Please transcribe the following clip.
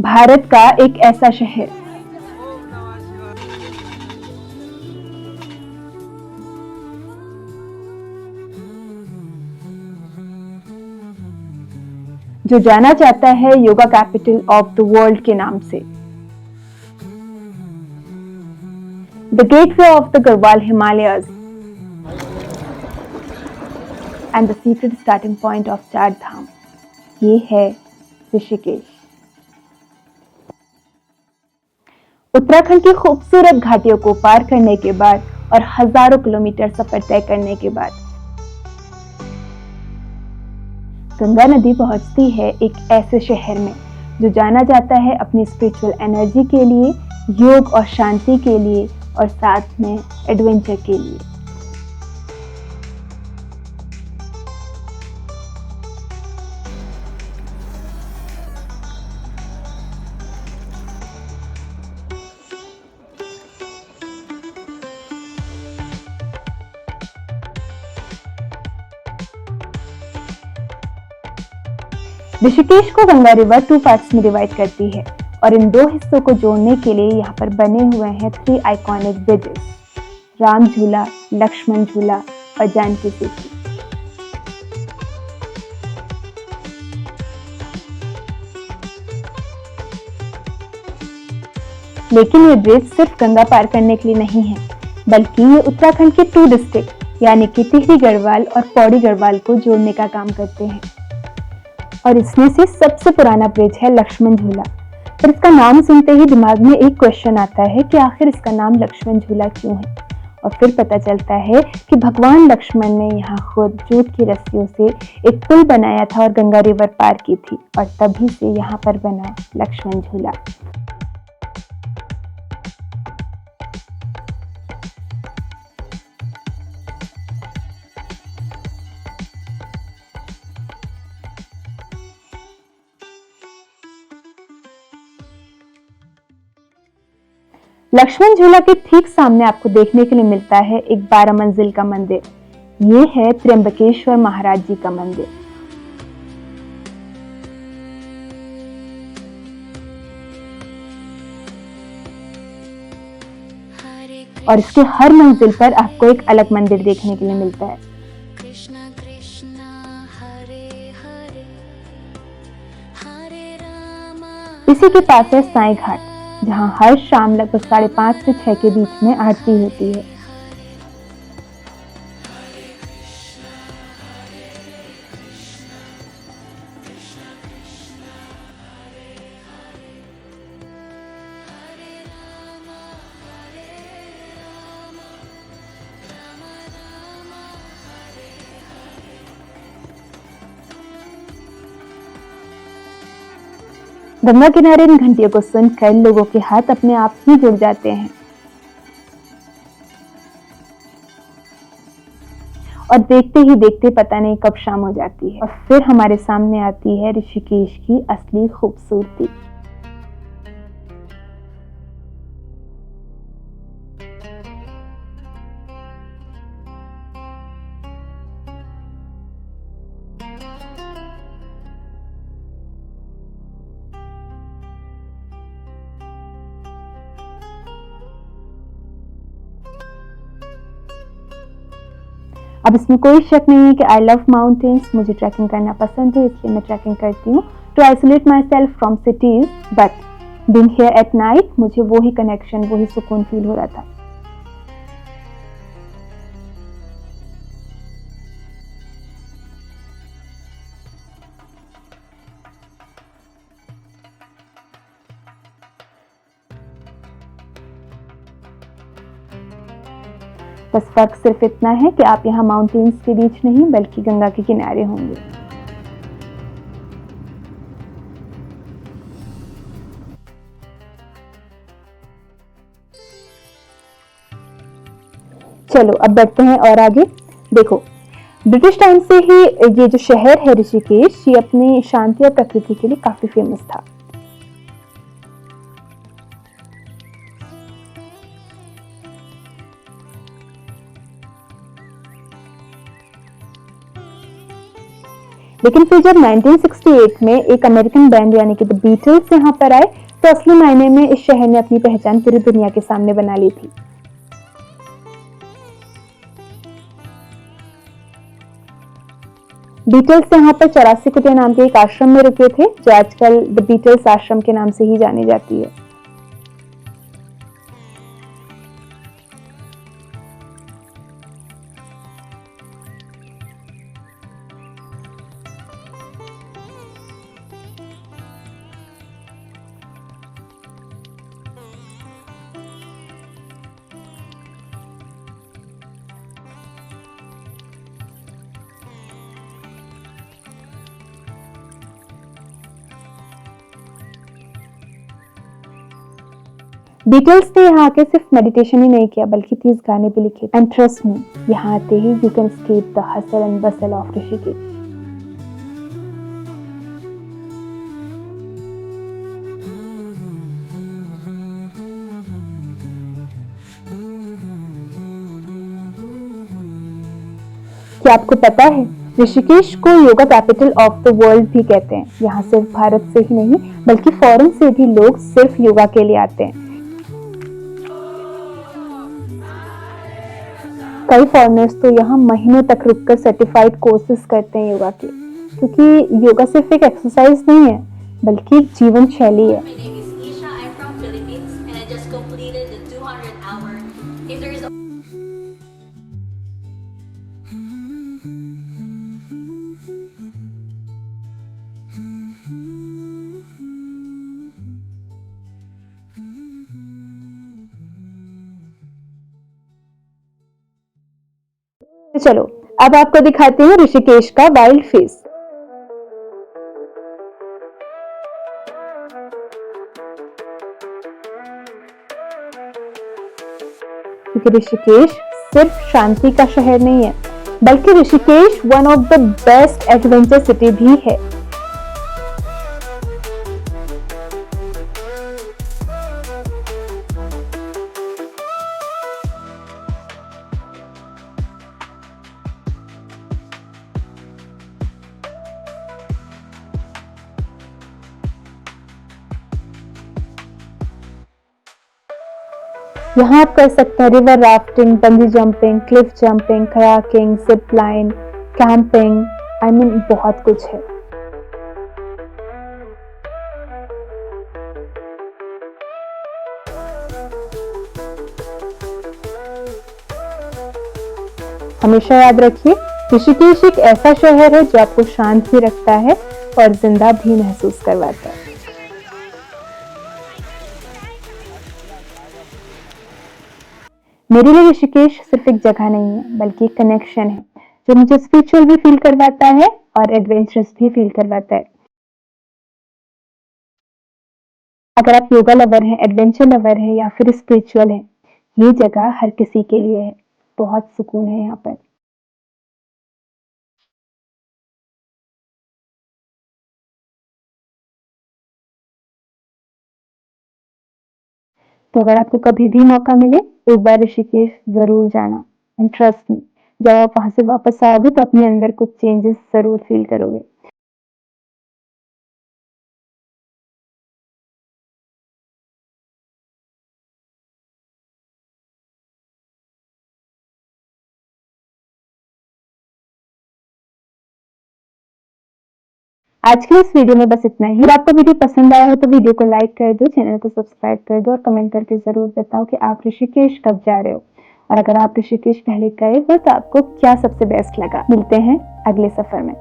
भारत का एक ऐसा शहर जो जाना जाता है yoga capital of the world के नाम से, the gateway of the Garhwal Himalayas and the secret starting point of चार धाम, ये है ऋषिकेश। उत्तराखंड की खूबसूरत घाटियों को पार करने के बाद और हजारों किलोमीटर सफर तय करने के बाद गंगा नदी पहुंचती है एक ऐसे शहर में जो जाना जाता है अपनी स्पिरिचुअल एनर्जी के लिए, योग और शांति के लिए और साथ में एडवेंचर के लिए। ऋषिकेश को गंगा रिवर 2 पार्ट्स में डिवाइड करती है और इन 2 हिस्सों को जोड़ने के लिए यहाँ पर बने हुए हैं 3 आइकॉनिक ब्रिजेस, राम झूला, लक्ष्मण झूला और जानकी सेतु। लेकिन ये ब्रिज सिर्फ गंगा पार करने के लिए नहीं है, बल्कि ये उत्तराखंड के 2 डिस्ट्रिक्ट यानी कि टिहरी गढ़वाल और पौड़ी गढ़वाल को जोड़ने का काम करते हैं। और इसमें से सबसे पुराना ब्रिज है लक्ष्मण झूला। पर इसका नाम सुनते ही दिमाग में एक क्वेश्चन आता है कि आखिर इसका नाम लक्ष्मण झूला क्यों है। और फिर पता चलता है कि भगवान लक्ष्मण ने यहाँ खुद जूट की रस्सियों से एक पुल बनाया था और गंगा रिवर पार की थी और तभी से यहाँ पर बना लक्ष्मण झूला। लक्ष्मण झूला के ठीक सामने आपको देखने के लिए मिलता है एक 12 मंजिल का मंदिर। ये है त्र्यंबकेश्वर महाराज जी का मंदिर। और इसके हर मंजिल पर आपको एक अलग मंदिर देखने के लिए मिलता है। इसी के पास है साईं घाट, जहां हर शाम लगभग 5:30 से 6 के बीच में आरती होती है। गंगा किनारे इन घंटियों को सुनकर लोगों के हाथ अपने आप ही जुड़ जाते हैं और देखते ही देखते पता नहीं कब शाम हो जाती है और फिर हमारे सामने आती है ऋषिकेश की असली खूबसूरती। अब इसमें कोई शक नहीं है कि आई लव माउंटेन्स, मुझे ट्रैकिंग करना पसंद है, इसलिए मैं ट्रैकिंग करती हूँ to isolate myself from cities. But being here at night मुझे वही कनेक्शन, वही सुकून फील हो रहा था। बस फर्क सिर्फ इतना है कि आप यहाँ माउंटेन्स के बीच नहीं बल्कि गंगा के किनारे होंगे। चलो अब बढ़ते हैं और आगे। देखो, ब्रिटिश टाइम से ही ये जो शहर है ऋषिकेश, ये अपनी शांति और प्रकृति के लिए काफी फेमस था। लेकिन फिर जब 1968 में एक अमेरिकन बैंड यानी कि द बीटल्स यहाँ पर आए तो असली मायने में इस शहर ने अपनी पहचान पूरी दुनिया के सामने बना ली थी। बीटल्स यहाँ पर 84 कुटिया नाम के एक आश्रम में रुके थे, जो आजकल द बीटल्स आश्रम के नाम से ही जानी जाती है। बीटल्स ने यहाँ आके सिर्फ मेडिटेशन ही नहीं किया बल्कि 30 गाने भी लिखे। एंड ट्रस्ट मी, यहाँ आते ही you can escape the hustle and bustle of Rishikesh. क्या आपको पता है ऋषिकेश को yoga capital of the world भी कहते हैं। यहाँ सिर्फ भारत से ही नहीं बल्कि फॉरेन से भी लोग सिर्फ योगा के लिए आते हैं। कई फॉरेनर्स तो यहाँ महीनों तक रुककर सर्टिफाइड कोर्सेज करते हैं योगा के, क्योंकि योगा सिर्फ एक एक्सरसाइज नहीं है बल्कि एक जीवन शैली है। चलो अब आपको दिखाते हैं ऋषिकेश का वाइल्ड फेस। क्योंकि ऋषिकेश सिर्फ शांति का शहर नहीं है बल्कि Rishikesh one of the best adventure city भी है। यहाँ आप कर सकते हैं river rafting, bungee jumping, Cliff jumping, kayaking, zip line, camping, बहुत कुछ है। हमेशा याद रखिए, ऋषिकेश एक ऐसा शहर है जो आपको शांत भी रखता है और जिंदा भी महसूस करवाता है। मेरे लिए ऋषिकेश सिर्फ एक जगह नहीं है बल्कि एक कनेक्शन है जो मुझे स्पिरिचुअल भी फील करवाता है और एडवेंचरस भी फील करवाता है। अगर आप योगा लवर हैं, एडवेंचर लवर हैं या फिर स्पिरिचुअल हैं, ये जगह हर किसी के लिए है। बहुत सुकून है यहाँ पर। तो अगर आपको कभी भी मौका मिले एक बार ऋषिकेश जरूर जाना। एंड ट्रस्ट मी, जब आप वहां से वापस आओगे तो अपने अंदर कुछ चेंजेस जरूर फील करोगे। आज के इस वीडियो में बस इतना ही। अगर आपको वीडियो पसंद आया हो तो वीडियो को लाइक कर दो, चैनल को सब्सक्राइब कर दो और कमेंट करके जरूर बताओ कि आप ऋषिकेश कब जा रहे हो और अगर आप ऋषिकेश पहले गए हो तो आपको क्या सबसे बेस्ट लगा। मिलते हैं अगले सफर में।